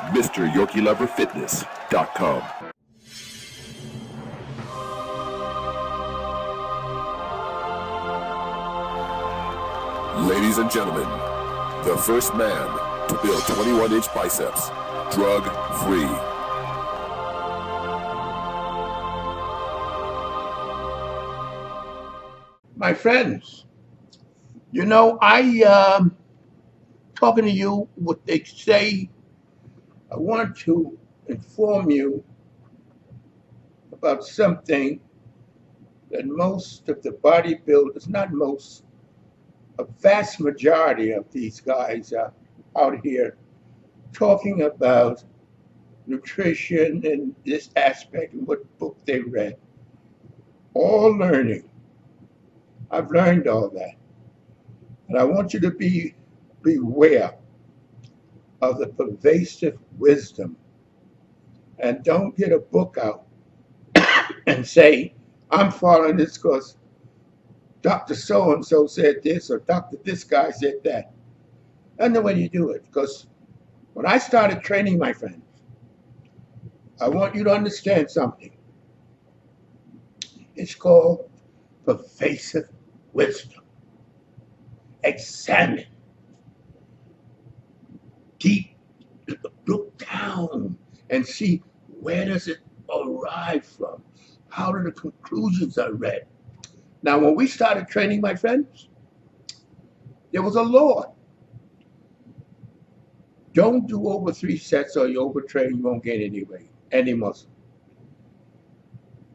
MrYorkieLoverFitness.com. Ladies and gentlemen, the first man to build 21-inch biceps, drug-free. My friends, you know, talking to you, what they say, I want to inform you about something that most of the bodybuilders, not most, a vast majority of these guys are out here talking about nutrition and this aspect and what book they read. All learning. I've learned all that. And I want you to beware of the pervasive wisdom. And don't get a book out and say, I'm following this because Dr. So-and-so said this or Dr. this guy said that. That's the way you do it. Because when I started training my friends, I want you to understand something. It's called pervasive wisdom. Examine. Deep. Look down and see where does it arrive from. How do the conclusions are read? Now, when we started training, my friends, there was a law. Don't do over 3 sets or you overtrain, you won't gain any weight, any muscle.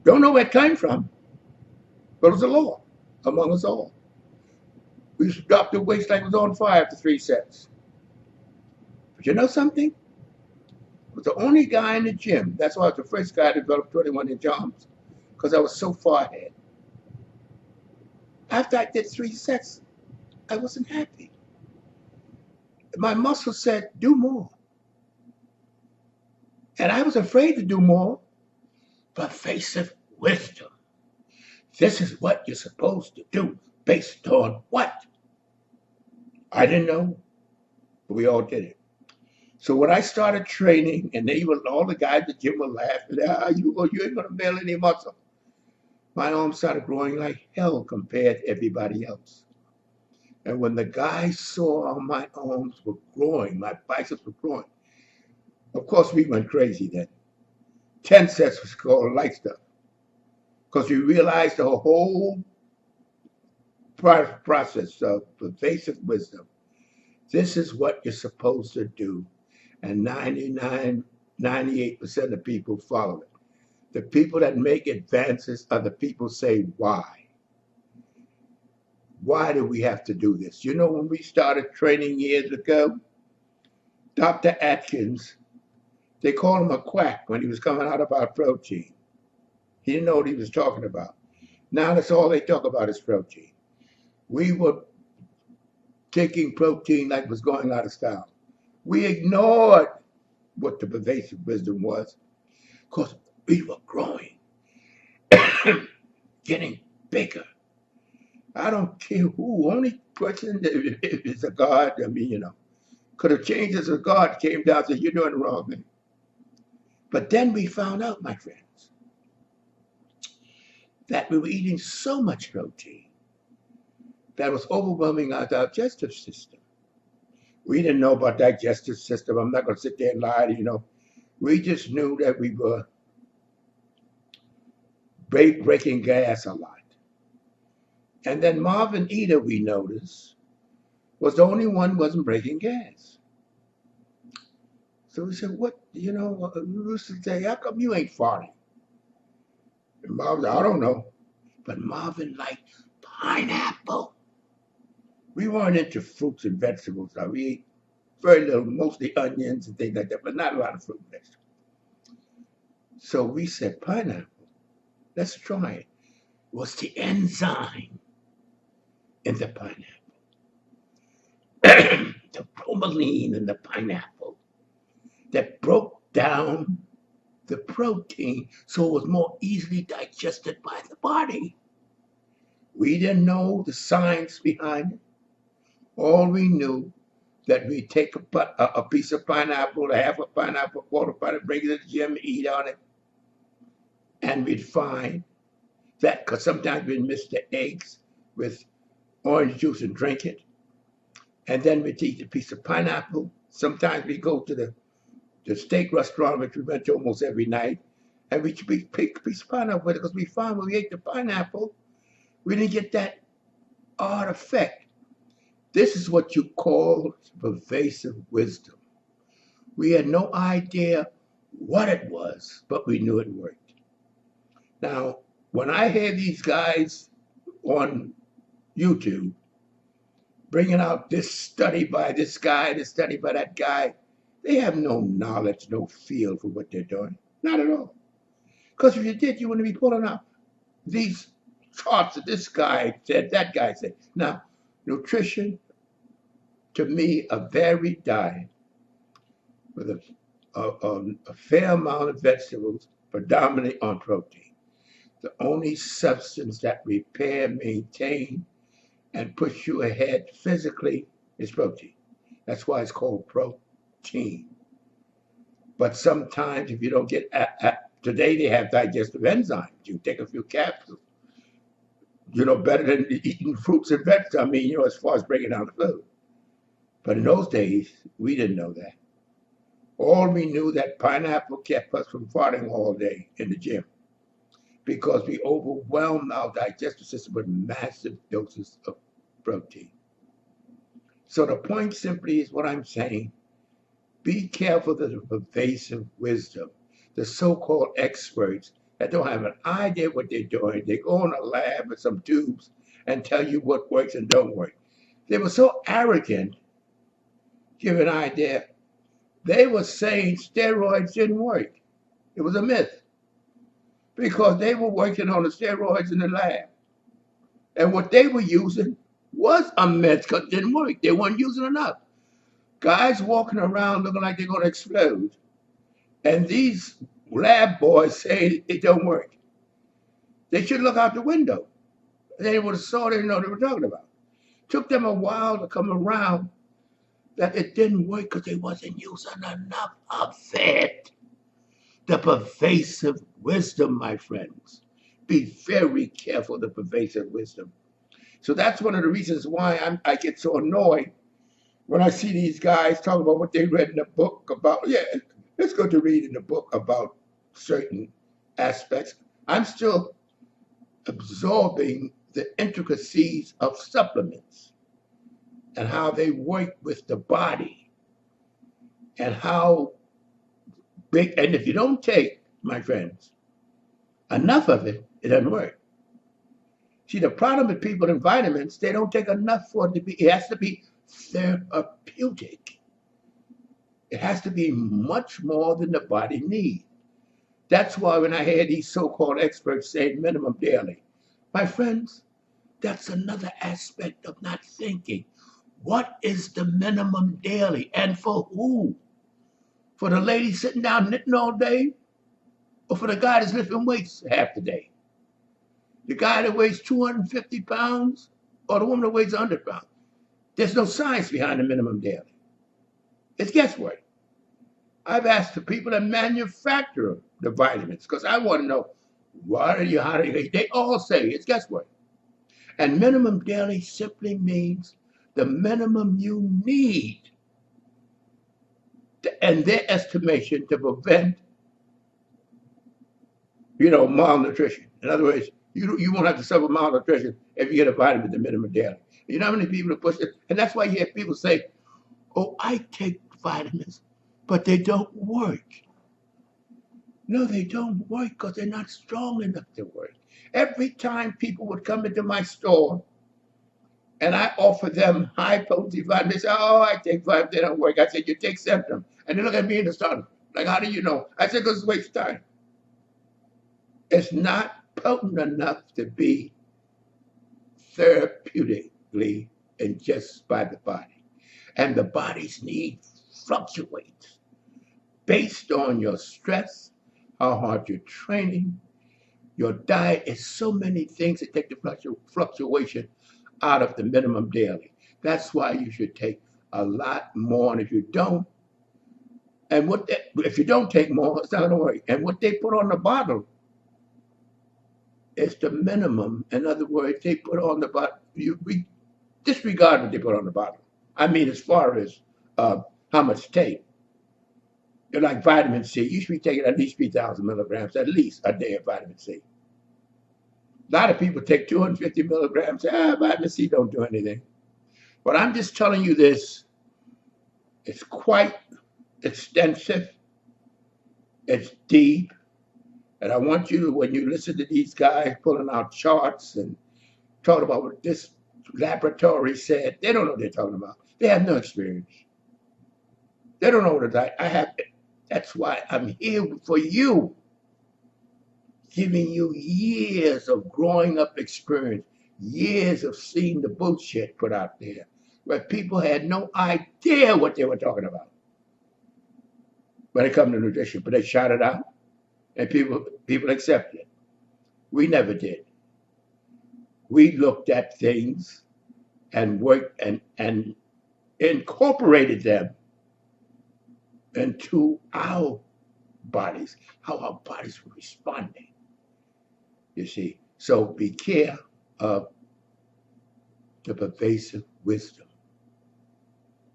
Don't know where it came from, but it was a law among us all. We used to drop the weights like it was on fire after 3 sets. But you know something? I was the only guy in the gym. That's why I was the first guy to develop 21-inch arms, because I was so far ahead. After I did 3 sets, I wasn't happy. My muscle said, do more. And I was afraid to do more. Pervasive wisdom. This is what you're supposed to do based on what? I didn't know, but we all did it. So when I started training, and all the guys at the gym were laughing, you ain't gonna build any muscle. My arms started growing like hell compared to everybody else. And when the guys saw my arms were growing, my biceps were growing, of course we went crazy then. 10 sets was called light stuff. Because we realized the whole process of pervasive wisdom. This is what you're supposed to do. And 98% of people follow it. The people that make advances are the people say, why? Why do we have to do this? You know, when we started training years ago, Dr. Atkins, they called him a quack when he was coming out about protein. He didn't know what he was talking about. Now that's all they talk about is protein. We were taking protein like it was going out of style. We ignored what the pervasive wisdom was because we were growing, getting bigger. I don't care who, only person that is a God, could have changed as a God, came down and said, you're doing the wrong thing. But then we found out, my friends, that we were eating so much protein that was overwhelming our digestive system. We didn't know about digestive system. I'm not going to sit there and lie to you. We just knew that we were breaking gas a lot. And then Marvin Eder, we noticed, was the only one who wasn't breaking gas. So we said, what, we used to say, how come you ain't farting? And Marvin said, I don't know. But Marvin liked pineapple. We weren't into fruits and vegetables. We ate very little, mostly onions and things like that, but not a lot of fruit and vegetables. So we said, pineapple, let's try it. It was the enzyme in the pineapple. The bromelain in the pineapple that broke down the protein so it was more easily digested by the body. We didn't know the science behind it. All we knew that we take a piece of pineapple, a half a pineapple, a quarter pineapple, bring it to the gym, eat on it, and we'd find that, because sometimes we'd mix the eggs with orange juice and drink it, and then we'd eat a piece of pineapple. Sometimes we go to the steak restaurant, which we went to almost every night, and we pick a piece of pineapple with it, because we found when we ate the pineapple, we didn't get that odd effect. This is what you call pervasive wisdom. We had no idea what it was, but we knew it worked. Now, when I hear these guys on YouTube bringing out this study by this guy, this study by that guy, they have no knowledge, no feel for what they're doing. Not at all. Because if you did, you wouldn't be pulling out these charts that this guy said, that guy said. Now, nutrition, to me, a varied diet with a fair amount of vegetables, predominantly on protein. The only substance that repair, maintain, and push you ahead physically is protein. That's why it's called protein. But sometimes if you don't get, today they have digestive enzymes. You take a few capsules, better than eating fruits and vegetables. I mean, as far as breaking down the food. But in those days, we didn't know that. All we knew that pineapple kept us from farting all day in the gym because we overwhelmed our digestive system with massive doses of protein. So the point simply is what I'm saying. Be careful of the pervasive wisdom, the so-called experts that don't have an idea what they're doing. They go in a lab with some tubes and tell you what works and don't work. They were so arrogant, give an idea. They were saying steroids didn't work. It was a myth because they were working on the steroids in the lab. And what they were using was a myth because it didn't work. They weren't using enough. Guys walking around looking like they're going to explode. And these lab boys say it don't work. They should look out the window. They would have saw, they didn't know what they were talking about. Took them a while to come around that it didn't work because they wasn't using enough of it. The pervasive wisdom, my friends. Be very careful of the pervasive wisdom. So that's one of the reasons why I get so annoyed when I see these guys talk about what they read in the book about. Yeah, it's good to read in the book about certain aspects. I'm still absorbing the intricacies of supplements and how they work with the body and how big, and if you don't take, my friends, enough of it, it doesn't work. See, the problem with people in vitamins, they don't take enough for it to be, it has to be therapeutic. It has to be much more than the body needs. That's why when I hear these so-called experts say minimum daily, my friends, that's another aspect of not thinking. What is the minimum daily and for who? For the lady sitting down knitting all day or for the guy that's lifting weights half the day? The guy that weighs 250 pounds or the woman that weighs 100 pounds? There's no science behind the minimum daily. It's guesswork. I've asked the people that manufacture the vitamins because I want to know how do you eat? They all say it's guesswork. And minimum daily simply means the minimum you need, and their estimation to prevent, malnutrition. In other words, you won't have to suffer malnutrition if you get a vitamin the minimum daily. You know how many people push it? And that's why you hear people say, oh, I take vitamins, but they don't work. No, they don't work because they're not strong enough to work. Every time people would come into my store and I offer them high potency vitamins, they say, oh, I take vitamins, they don't work. I said, you take Septum. And they look at me in the sun, like, how do you know? I said, because it's a waste of time. It's not potent enough to be therapeutically ingested by the body. And the body's need fluctuates based on your stress, how hard you're training, your diet. Is so many things that take the fluctuation out of the minimum daily. That's why you should take a lot more. And if you don't, if you don't take more, it's not going to work. And what they put on the bottle is the minimum. In other words, they put on the bottle, we disregard what they put on the bottle. I mean, as far as how much to take. Like vitamin C, you should be taking at least 3,000 milligrams, at least a day of vitamin C. A lot of people take 250 milligrams. Vitamin C don't do anything. But I'm just telling you this. It's quite extensive. It's deep. And I want you, when you listen to these guys pulling out charts and talking about what this laboratory said, they don't know what they're talking about. They have no experience. They don't know what I have. That's why I'm here for you, giving you years of growing up experience, years of seeing the bullshit put out there, where people had no idea what they were talking about when it comes to nutrition, but they shot it out, and people accepted it. We never did. We looked at things and worked and incorporated them into our bodies, how our bodies were responding. You see, so be care of the pervasive wisdom.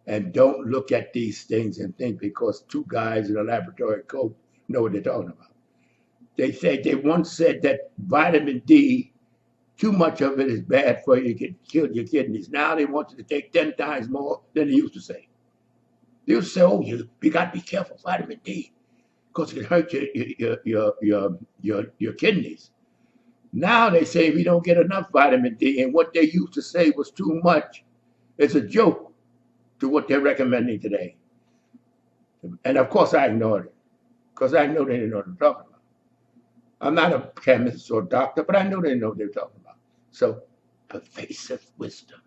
And don't look at these things and think because two guys in a laboratory coat know what they're talking about. They once said that vitamin D, too much of it is bad for you, it can kill your kidneys. Now they want you to take 10 times more than they used to say. They used to say, oh, you got to be careful of vitamin D because it can hurt your kidneys. Now they say if you don't get enough vitamin D, and what they used to say was too much, it's a joke to what they're recommending today. And of course I ignored it because I know they didn't know what they're talking about. I'm not a chemist or doctor, but I know they know what they're talking about. So pervasive wisdom,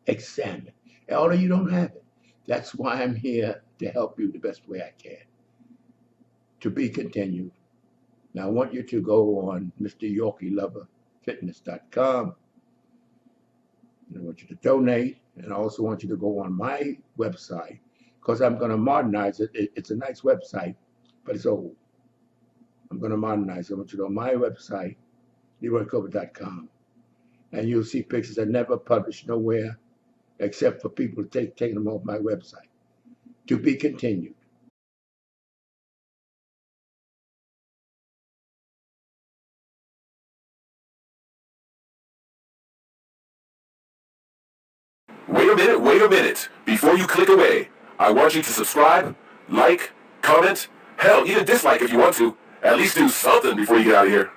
examine. Although you don't have it, that's why I'm here to help you the best way I can. To be continued. Now I want you to go on MrYorkieLoverFitness.com. I want you to donate, and I also want you to go on my website because I'm going to modernize it. It's a nice website, but it's old. I'm going to modernize it. I want you to go on my website, LeroyColbert.com, and you'll see pictures that never published nowhere except for people taking them off my website. To be continued. Wait a minute. Before you click away, I want you to subscribe, like, comment, hell, even dislike if you want to. At least do something before you get out of here.